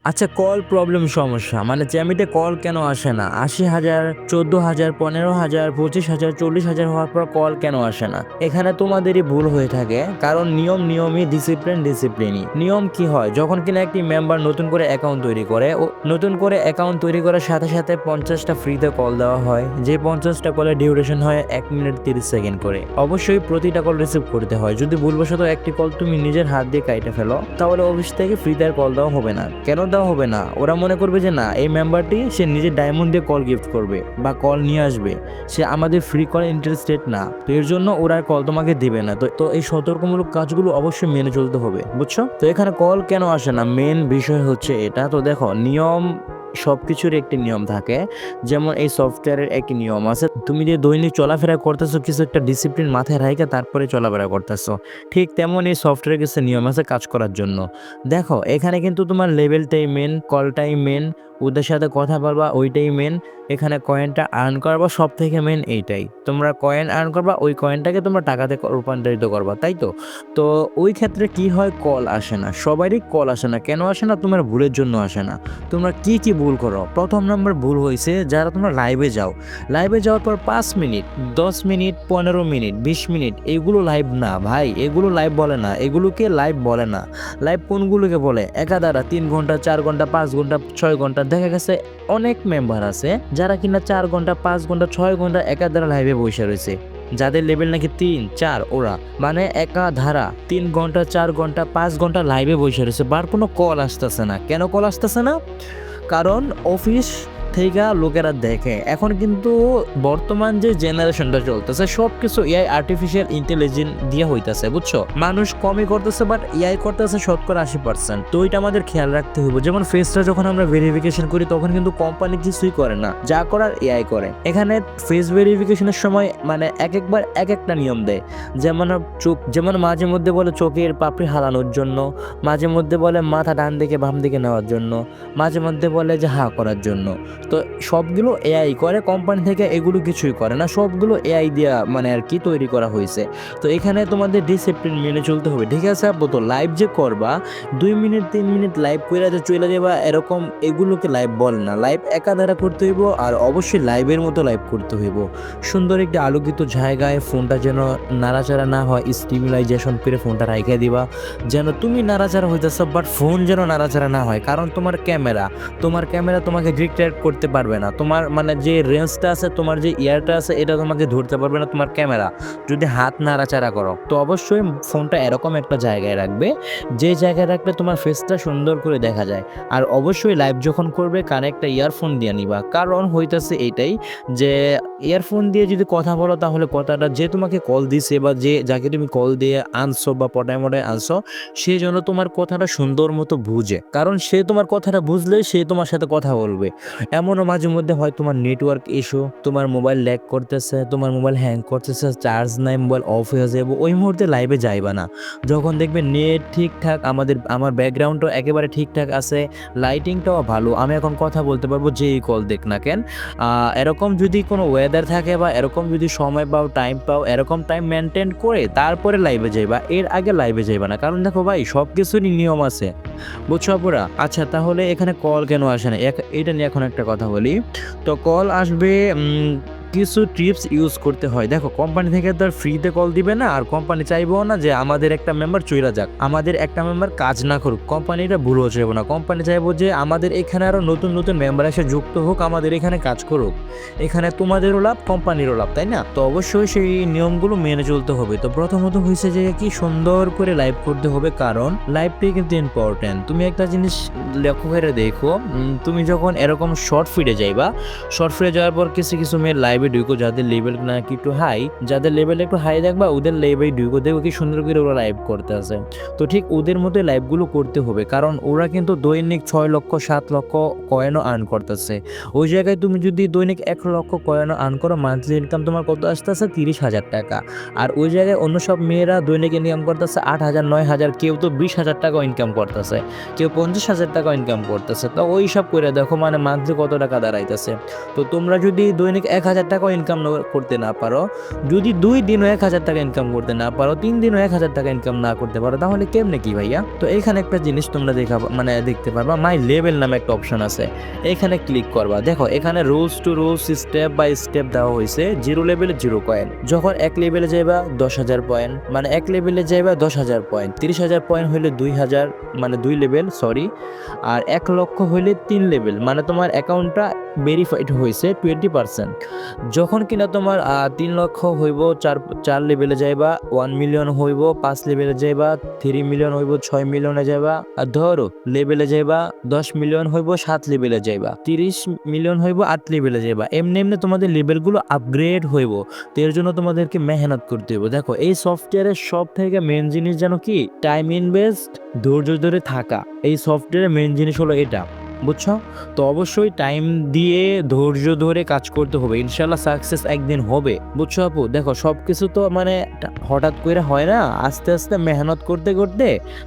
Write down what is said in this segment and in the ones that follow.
আচ্ছা, call problem সমস্যা মানে জ্যামিতে কল কেন আসে না? ৮০,০০০, ১৪,০০০, ১৫,০০০, ২৫,০০০, ৪০,০০০ হওয়ার পর কল কেন আসে না? এখানে তোমাদেরই ভুল হয়ে থাকে। কারণ নিয়মই, ডিসিপ্লিনই। নিয়ম কি হয়? যখন কিনা একটি মেম্বার নতুন করে অ্যাকাউন্ট তৈরি করে, নতুন করে অ্যাকাউন্ট তৈরি করার সাথে, সাথে ৫০টা ফ্রিতে কল দেওয়া হয়। যে ৫০টা কলের ডিউরেশন হয় ১ মিনিট ৩০ সেকেন্ড করে। অবশ্যই প্রতিটা কল রিসিভ করতে হয়। যদি ভুলবশত একটি কল তুমি নিজের হাত দিয়ে কাইটে ফেলো, তাহলে অফিস থেকে ফ্রিতে আর কল দেওয়া হবে না। কেন দেওয়া হবে না? ওরা মনে করবে যে না, এই মেম্বারটি সে নিজের ডায়মন্ড দিয়ে কল গিফট করবে বা কল নিয়ে আসবে, সে আমাদের ফ্রি কলে ইন্টারেস্টেড না। তো এর জন্য ওরা কল তোমাকে দিবে না। তো এই সতর্কমূলক কাজগুলো অবশ্যই মেনে চলতে হবে, বুঝছো? তো এখানে কল কেন আসে না, মেন বিষয় হচ্ছে এটা। তো দেখো, নিয়ম সবকিছুর একটি নিয়ম থাকে। যেমন এই সফটওয়্যারের একটি নিয়ম আছে, তুমি যে দৈনিক চলাফেরা করতেছো কিছু একটা ডিসিপ্লিন মাথায় রাখে তারপরে চলাফেরা করতেছো, ঠিক তেমন এই সফটওয়্যারের কিছু নিয়ম আছে কাজ করার জন্য। দেখো, এখানে কিন্তু তোমার লেভেলটাই মেন, কলটাই মেন, ওদের সাথে কথা বলবা ওইটাই মেন। এখানে কয়েনটা আর্ন করবা, সব থেকে মেন এইটাই। তোমরা কয়েন আর্ন করবা, ওই কয়েনটাকে তোমরা টাকাতে রূপান্তরিত করবা, তাই তো? তো ওই ক্ষেত্রে কি হয়, কল আসে না, সবারই কল আসে না। কেন আসে না? তোমার ভুলের জন্য আসে না। তোমরা কি ভুল করো? প্রথম নম্বর ভুল হয়েছে, যারা তোমরা লাইভে যাও, লাইভে যাওয়ার পর ৫ মিনিট, ১০ মিনিট, ১৫ মিনিট, ২০ মিনিট, এগুলো লাইভ না ভাই, এগুলো লাইভ বলে না, এগুলোকে লাইভ বলে না। লাইভ কোনগুলোকে বলে? একাধারা ৩ ঘন্টা, ৪ ঘন্টা, ৫ ঘন্টা, ৬ ঘন্টা। দেখা গেছে অনেক মেম্বার আছে যারা কিনা ৪ ঘন্টা, ৫ ঘন্টা, ৬ ঘন্টা একাধারা লাইভে বসে রয়েছে, যাদের লেভেল নাকি ৩, ৪, ওরা মানে একাধারা ৩ ঘন্টা, ৪ ঘন্টা, ৫ ঘন্টা লাইভে বসে রয়েছে, বার কোনো কল আসতেছে না। কেন কল আসতেছে না? কারণ অফিস থেকে লোকেরা দেখে। এখন কিন্তু বর্তমান যে জেনারেশনটা চলতেছে, সবকিছু এআই, আর্টিফিশিয়াল ইন্টেলিজেন্স দিয়ে হইতাছে, বুঝছো? মানুষ কমই করতেছে, বাট এআই করতেছে শতকরা ৮০%। তো এটা আমাদের খেয়াল রাখতে হবে। যেমন ফেসটা যখন আমরা ভেরিফিকেশন করি, তখন কিন্তু কোম্পানি কিছুই করে না, যা করার এআই করে। এখানে ফেস ভেরিফিকেশনের সময় মানে একবার এক একটা নিয়ম দেয়। যেমন মাঝে মধ্যে বলে চোখের পাপড়ি হারানোর জন্য, মাঝে মধ্যে বলে মাথা ডান দিকে বাম দিকে নেওয়ার জন্য, মাঝে মধ্যে বলে যে হা করার জন্য। তো সবগুলো এআই করে, কোম্পানি থেকে এগুলো কিছুই করে না, সবগুলো এআই দিয়া মানে আর কি তৈরি করা হয়েছে। তো এখানে তোমাদের ডিসিপ্লিন মেনে চলতে হবে, ঠিক আছে আপু? তো লাইভ যে করবা, ২ মিনিট ৩ মিনিট লাইভ করে যে চলে যাবা, এরকম এগুলোকে লাইভ বলে না। লাইভ একাধারা করতে হইব, আর অবশ্যই লাইভের মতো লাইভ করতে হইব। সুন্দর একটি আলোকিত জায়গায় ফোনটা যেন নাড়াচাড়া না হয়, স্টিমুলাইজেশন করে ফোনটা রাইখা দিবা, যেন তুমি নাড়াচাড়া হইতেছ বাট ফোন যেন নাড়াচাড়া না হয়। কারণ তোমার ক্যামেরা তোমাকে ডিটেক্ট করতে পারবে না। তোমার মানে যে রেঞ্জটা আছে, তোমার যে ইয়ারটা আছে, এটা তোমাকে ধরতে পারবে না তোমার ক্যামেরা, যদি হাত নাড়াচাড়া করো। তো অবশ্যই ফোনটা এরকম একটা জায়গায় রাখবে, যে জায়গায় রাখলে তোমার ফেসটা সুন্দর করে দেখা যায়। আর অবশ্যই লাইভ যখন করবে, কানে একটা ইয়ারফোন দিয়ে নিবা। কারণ হইতেছে এইটাই যে ইয়ারফোন দিয়ে যদি কথা বলো, তাহলে কথাটা যে তোমাকে কল দিছে বা যাকে তুমি কল দিয়ে আনছো বা পটায় আনছো, সে যেন তোমার কথাটা সুন্দর মতো বুঝে। কারণ সে তোমার কথাটা বুঝলে সে তোমার সাথে কথা বলবে। এমনও মাঝে মধ্যে হয় তোমার নেটওয়ার্ক ইস্যু, তোমার মোবাইল ল্যাগ করতেছে, তোমার মোবাইল হ্যাং করতেছে, চার্জ নাই, মোবাইল অফ হয়ে যাবে, ওই মুহূর্তে লাইভে যাইবা না। যখন দেখবে নেট ঠিকঠাক, আমার ব্যাকগ্রাউন্ডও একেবারে ঠিকঠাক আছে, লাইটিংটাও ভালো, আমি এখন কথা বলতে পারবো, যেই কল দেখ না কেন। এরকম যদি কোনো ওয়েদার থাকে বা এরকম যদি সময় পাও, এরকম টাইম মেনটেন করে তারপরে লাইভে যাইবা, এর আগে লাইভে যাইবা না। কারণ দেখো ভাই, সব কিছুরই নিয়ম আছে, বুঝছো আপুরা? আচ্ছা, তাহলে এখানে কল কেন আসে না, এটা নিয়ে এখন একটা কথা বলি। তো কল আসবে, কিছু টিপস ইউজ করতে হয়। দেখো, কোম্পানি থেকে তো আর ফ্রিতে কল দিবে না, আর কোম্পানি চাইবেও না যে আমাদের একটা মেম্বার চইলা যাক, আমাদের একটা মেম্বার কাজ না করুক। কোম্পানিটা ভুলও চাইবো না, কোম্পানি চাইবো যে আমাদের এখানে আরো নতুন নতুন মেম্বার এসে যুক্ত হোক, আমাদের এখানে কাজ করুক। এখানে তোমাদেরও লাভ, কোম্পানিরও লাভ, তাই না? তো অবশ্যই সেই নিয়মগুলো মেনে চলতে হবে। তো প্রথমত হয়েছে যে কি সুন্দর করে লাইভ করতে হবে, কারণ লাইভটাই কিন্তু ইম্পর্টেন্ট। তুমি একটা জিনিস লক্ষ্য করে দেখো, তুমি যখন এরকম শর্ট ফিডে যাইবা, শর্ট ফিডে যাওয়ার পর কিছু মেয়ের লাইভে ঢুকো, যাদের লেভেল নাকি একটু হাই, যাদের লেভেল একটু হাই দেখবা, ওদের লাইভে ঢুকো, দেখো কি সুন্দর করে ওরা লাইভ করতে আছে। তো ঠিক ওদের মতোই লাইভগুলো করতে হবে, কারণ ওরা কিন্তু দৈনিক ৬ লক্ষ ৭ লক্ষ কয়েনও আর্ন করতেছে। ওই জায়গায় তুমি যদি দৈনিক ১ লক্ষ কয়েনও আর্ন করো, মান্থলি ইনকাম তোমার কত আসতেছে? ৩০,০০০ টাকা। আর ওই জায়গায় অন্য সব মেয়েরা দৈনিক ইনকাম করতেছে ৮,০০০, ৯,০০০, কেউ তো ২০,০০০ টাকাও ইনকাম করতেছে, কেউ ৫০,০০০ টাকাও ইনকাম করতেছে। তো ওই সব করে দেখো মানে মান্থলি কত টাকা দাঁড়াইতেছে। তো তোমরা যদি দৈনিক ১,০০০ টাকাও ইনকাম করতে না পারো, যদি 2 দিনও 1,000 টাকা ইনকাম করতে না পারো, 3 দিনও 1,000 টাকা ইনকাম না করতে পারো, তাহলে কেমনে কি ভাইয়া? তো এখানে একটা জিনিস তোমরা দেখতে পারবা, মাই লেভেল নামে একটা অপশন আছে, এখানে ক্লিক করবা। দেখো এখানে rules to rules step by step দেওয়া হয়েছে। 0 লেভেলে 0 কয়েন, যখন 1 লেভেলে যাইবা 10,000 পয়েন্ট, মানে 1 লেভেলে যাইবা 10,000 পয়েন্ট, 30,000 পয়েন্ট হইলে 2,000 মানে 2 লেভেল সরি, আর 1 লক্ষ হইলে 3 লেভেল, মানে তোমার অ্যাকাউন্টটা ভেরিফাইড হয়েছে 20%। যখন কিনা তোমার 3 লক্ষ হইব 4 লেভেলে যাইবা, 1 মিলিয়ন হইব 5 লেভেলে যাইবা, 3 মিলিয়ন হইব 6 মিলিয়নে যাইবা, আর ধরো লেভেলে যাইবা 10 মিলিয়ন হইব 7 লেভেলে যাইবা, 30 মিলিয়ন হইব 8 লেভেলে যাইবা। এমনি এমনি তোমাদের লেভেলগুলো আপগ্রেড হইব, তো এর জন্য তোমাদেরকে মেহনত করতে হইব। দেখো এই সফটওয়্যারের সব থেকে মেন জিনিস জানো কি? টাইম ইনভেস্ট, ধৈর্য ধরে থাকা। এই সফটওয়্যারের মেন জিনিস হলো এটা, বুঝছো? তো অবশ্যই টাইম দিয়ে ধৈর্য ধরে কাজ করতে হবে, ইনশাল্লাহ সাকসেস একদিন হবে, বুঝছো আপু? দেখো সব কিছু তো মানে হঠাৎ করে হয় না, আস্তে আস্তে মেহনত করতে করতে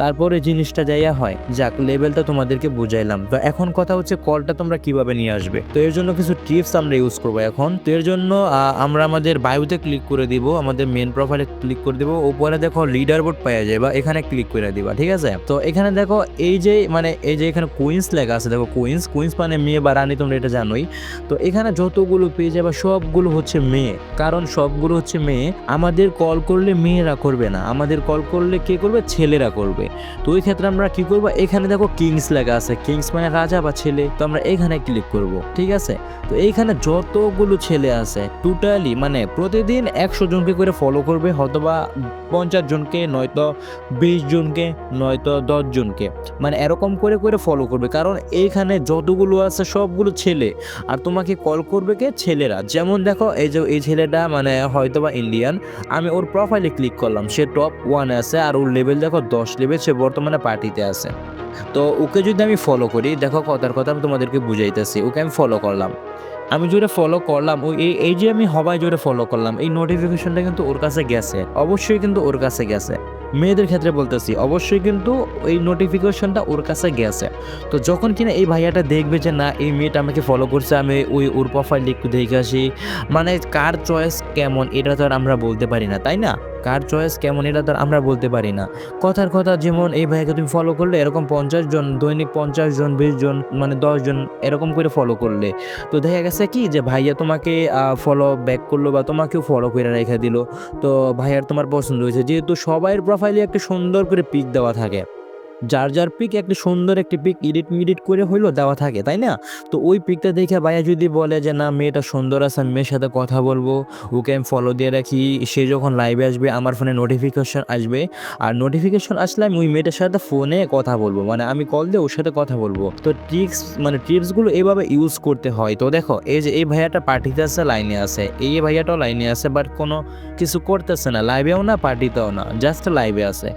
তারপরে জিনিসটা যাইয়া হয়। যাক, লেভেলটা তোমাদেরকে বুঝাইলাম। তো এখন কথা হচ্ছে কলটা তোমরা কিভাবে নিয়ে আসবে। তো এর জন্য কিছু টিপস আমরা ইউজ করবো এখন। তো এর জন্য আমরা আমাদের বায়োতে ক্লিক করে দিব, আমাদের মেন প্রোফাইলে ক্লিক করে দিব, উপরে দেখো লিডার বোর্ড পাওয়া যাবে, এখানে ক্লিক করে দিবা, ঠিক আছে? তো এখানে দেখো এই যে এখানে কুইন্স লেখা আছে, দেখো কুইন্স মানে মেয়ে বা রানী, তোমরা এটা জানোই। তো এখানে যতগুলো পেয়ে যাবে সবগুলো হচ্ছে মেয়ে, কারণ সবগুলো হচ্ছে মেয়ে। আমাদের কল করলে মেয়েরা করবে না, আমাদের কল করলে কে করবে? ছেলেরা করবে। তো ওই ক্ষেত্রে আমরা কি করবো? এখানে দেখো কিংস লেখা আছে, কিংস মানে রাজা বা ছেলে, তো আমরা এখানে ক্লিক করব, ঠিক আছে? তো এইখানে যতগুলো ছেলে আছে টোটালি মানে প্রতিদিন 100 জনকে করে ফলো করবে, হয়তোবা 50 জনকে, নয়তো 20 জনকে, নয়তো 10 জনকে, মানে এরকম করে করে ফলো করবে, কারণ এইখানে যতগুলো আছে সবগুলো ছেলে, আর তোমাকে কল করবে কে? ছেলেরা। যেমন দেখো এই যে এই ছেলেটা মানে হয়তোবা ইন্ডিয়ান, আমি ওর প্রোফাইলে ক্লিক করলাম, সে টপ 1 আছে, আর ওর লেভেল দেখো 10 লেভেল, সে বর্তমানে পার্টিতে আছে। তো ওকে যদি আমি ফলো করি, দেখো কথার কথা আমি তোমাদেরকে বুঝাইতেছি, ওকে আমি ফলো করলাম, আমি জোরে ফলো করলাম, ওই এই যে আমি হবাই জোরে ফলো করলাম, এই নোটিফিকেশনটা কিন্তু ওর কাছে গেছে, অবশ্যই কিন্তু ওর কাছে গেছে। মেয়েদের ক্ষেত্রে বলতেছি, অবশ্যই কিন্তু এই নোটিফিকেশনটা ওর কাছে গেছে। তো যখন কিনা এই ভাইয়াটা দেখবে যে না এই মেয়েটা আমাকে ফলো করছে, আমি ওর প্রোফাইল একটু দেখে আসি, মানে কার চয়েস কেমন এটা তো আর আমরা বলতে পারি না, তাই না? কার চয়েস কেমন এটা তো আমরা বলতে পারি না। কথার কথা, যেমন এই ভাইয়াকে তুমি ফলো করলে, এরকম 50 জন দৈনিক 50 জন 20 জন মানে 10 জন এরকম করে ফলো করলে, তো দেখা গেছে কি যে ভাইয়া তোমাকে ফলো ব্যাক করলো বা তোমাকেও ফলো করে রেখে দিল। তো ভাইয়ার তোমার পছন্দ হয়েছে, যেহেতু সবাইয়ের প্রোফাইলে একটা সুন্দর করে পিক দেওয়া থাকে, যার যার পিক একটা সুন্দর একটি পিক এডিট করে হইলো দেওয়া থাকে, তাই না? তো ওই পিকটা দেখে ভাইয়া যদি বলে যে না মেয়েটা সুন্দর আছে, আমি মেয়ের সাথে কথা বলবো, ওকে আমি ফলো দিয়ে রাখি, সে যখন লাইভে আসবে আমার ফোনে নোটিফিকেশন আসবে, আর নোটিফিকেশন আসলে আমি ওই মেয়েটার সাথে ফোনে কথা বলবো, মানে আমি কল দিয়ে ওর সাথে কথা বলবো। তো টিপসগুলো এইভাবে ইউজ করতে হয়। তো দেখো এই যে এই ভাইয়াটা পার্টিতে আছে, লাইনে আছে, এই ভাইয়াটাও লাইনে আছে, বাট কোনো কিছু করতেছে না, লাইভেও না পার্টিতেও না, জাস্ট লাইভে আছে।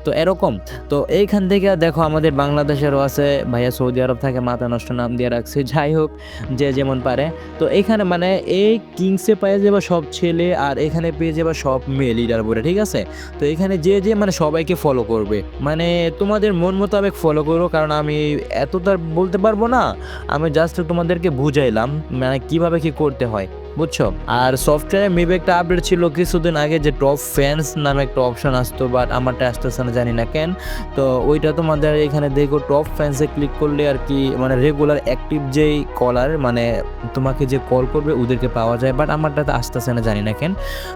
তো এরকম। তো এইখান থেকে দেখো আমাদের বাংলাদেশেরও আছে, ভাইয়া সৌদি আরব থাকে, মাথা নষ্ট নাম দিয়ে রাখছে, যাই হোক যে যেমন পারে। তো এখানে মানে এই কিংসে পেয়ে যাবে সব ছেলে, আর এখানে পেয়ে যাবে সব মেয়ে লিডার বোর্ডে, ঠিক আছে? তো এখানে যে মানে সবাইকে ফলো করবে, মানে তোমাদের মন মোতাবেক ফলো করো, কারণ আমি এত তার বলতে পারবো না, আমি জাস্ট তোমাদেরকে বুঝাইলাম মানে কিভাবে কি করতে হয়, বুঝছো? আর সফটওয়্যারে মেবি একটা আপডেট ছিল কিছুদিন আগে, যে টপ ফ্যান্স নামে একটা অপশন আসতো, বাট আমারটা আসতেছে না, জানি না কেন। তো ওইটা তোমাদের এখানে দেখো টপ ফ্যান্সে ক্লিক করলে আর কি মানে রেগুলার অ্যাক্টিভ যেই কলার, মানে তোমাকে যে কল করবে ওদেরকে পাওয়া যায়, বাট আমারটা তো আসতেছে না, জানি না কেন।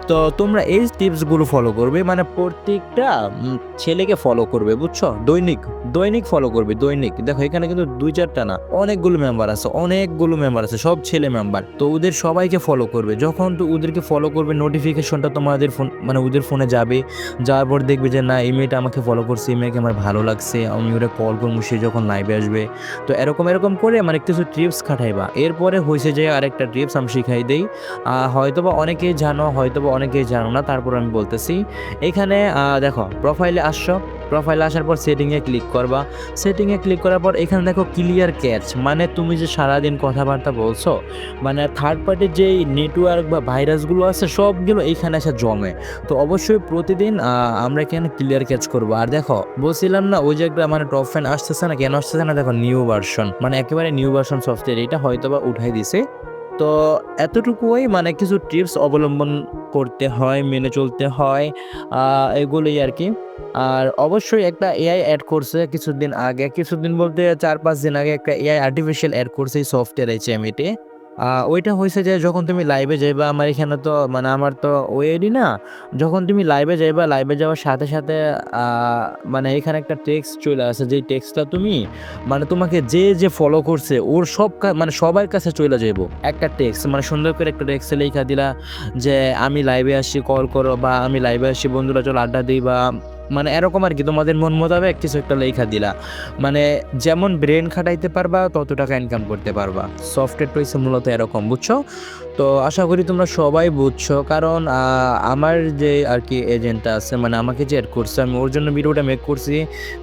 তো তোমরা এই টিপসগুলো ফলো করবে, মানে প্রত্যেকটা ছেলেকে ফলো করবে, বুঝছো? দৈনিক দৈনিক ফলো করবে, দৈনিক। দেখো এখানে কিন্তু 2-4টা না, অনেকগুলো মেম্বার আছে, সব ছেলে মেম্বার। তো ওদের সবাইকে ফলো করবে, যখন তো ওদেরকে ফলো করবে নোটিফিকেশনটা তোমাদের ফোন মানে ওদের ফোনে যাবে, যাওয়ার পর দেখবে যে না এই মেয়েটা আমাকে ফলো করছে, এই মেয়েকে আমার ভালো লাগছে, আমি ওরা কল করবো, সে যখন লাইভে আসবে। তো এরকম করে মানে কিছু টিপস খাটাইবা। এরপরে হয়েছে যে আরেকটা টিপস আমি শিখাই দেই, হয়তোবা অনেকেই জানো, হয়তোবা অনেকেই জানো না, তারপর আমি বলতেছি। এখানে দেখো প্রোফাইলে আসার পর সেটিংয়ে ক্লিক করবা, সেটিংয়ে ক্লিক করার পর এখানে দেখো ক্লিয়ার ক্যাচ, মানে তুমি যে সারাদিন কথাবার্তা বলছো, মানে থার্ড পার্টির যেই নেটওয়ার্ক বা ভাইরাসগুলো আছে সবগুলো এইখানে এসে জমে। তো অবশ্যই প্রতিদিন আমরা এখানে ক্লিয়ার ক্যাচ করবো। আর দেখো বলছিলাম না ওই যে একটা মানে টপ ফ্যান আসতেছে না, কেন আসতেছে না? দেখো নিউ ভার্সন, মানে একেবারে নিউ ভার্সন সফটওয়্যার, এটা হয়তোবা উঠাই দিছে, তো এতটুকুই, মানে কিছু টিপস অবলম্বন করতে হয়, মেনে চলতে হয়, এগুলোই আর কি। আর অবশ্যই একটা এআই অ্যাড করছে কিছুদিন আগে, কিছুদিন বলতে 4-5 দিন আগে একটা এআই আর্টিফিশিয়াল অ্যাড করছে এই সফটওয়্যার এইচএমইতে। ওইটা হইছে যে যখন তুমি লাইভে যাইবা, আমার এখানে তো মানে আমার তো ওয়েডি না, যখন তুমি লাইভে যাইবা, লাইভে যাওয়ার সাথে সাথে আ মানে এখানে একটা টেক্সট চলে আসে, যেই টেক্সটটা তুমি মানে তোমাকে যে ফলো করছে ওর সব মানে সবার কাছে চলে যাইবো। একটা টেক্সট মানে সুন্দর করে একটা টেক্সটে লেখা দিলা যে, "আমি লাইভে আসছি, কল করো" বা "আমি লাইভে আসছি, বন্ধুরা চলো আড্ডা দেই" বা মানে এরকম আরকি তোমাদের মন মোতাবেক কিছু একটা লেখা দিলা। মানে যেমন ব্রেন খাটাইতে পারবা তত টাকা ইনকাম করতে পারবা। সফটওয়্যারটা হইছে মূলত এরকম, বুঝছো? তো আশা করি তোমরা সবাই বুঝছো। কারণ আমার যে আরকি এজেন্টটা আছে, মানে আমাকে যে এড করছে, আমি ওর জন্য ভিডিওটা মেক করছি।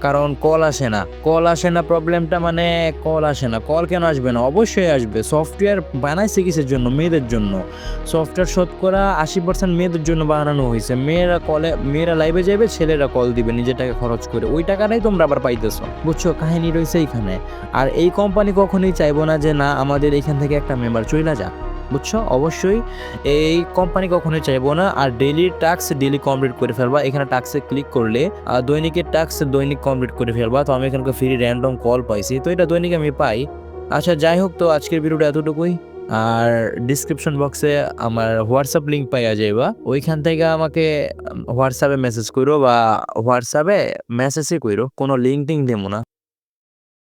কারণ কল আসে না। কল আসে না প্রবলেমটা, মানে কল আসে না। কল কেন আসবে না? অবশ্যই আসবে। সফটওয়্যার বানাইছে কিসের জন্য? মেয়েদের জন্য। সফটওয়্যার শতকরা 80% মেয়েদের জন্য বানানো হইছে। মেয়েরা লাইভে যাইবে, ছেলেরা কল দিবে নিজের টাকা খরচ করে। ওই টাকাটাই তোমরা আবার পাইতেছো। বুঝছো? কাহিনী রইছে এইখানে। আর এই কোম্পানি কখনোই চাইবো না যে না আমাদের এইখান থেকে একটা মেম্বার চইলা যাক। বুঝছো? অবশ্যই এই কোম্পানি কখনোই চাইবো না। আর ডেইলি টাস্ক ডেইলি কমপ্লিট করে ফেলবা। এখানে টাস্কে ক্লিক করলে দৈনিকের টাস্ক দৈনিক কমপ্লিট করে ফেলবা। তো আমি এখানকার ফ্রি র‍্যান্ডম কল পাইছি। তো এটা দৈনিক আমি পাই। আচ্ছা যাই হোক, তো আজকের ভিডিওটা এতটুকুই। আর ডেসক্রিপশন বক্সে আমার হোয়াটসঅ্যাপ লিংক পাইয়া যাইবা। ওইখান থেকে আমাকে হোয়াটসঅ্যাপে মেসেজ কইরো বা হোয়াটসঅ্যাপে মেসেজই কইরো। কোনো লিংক টিংক দিমু না।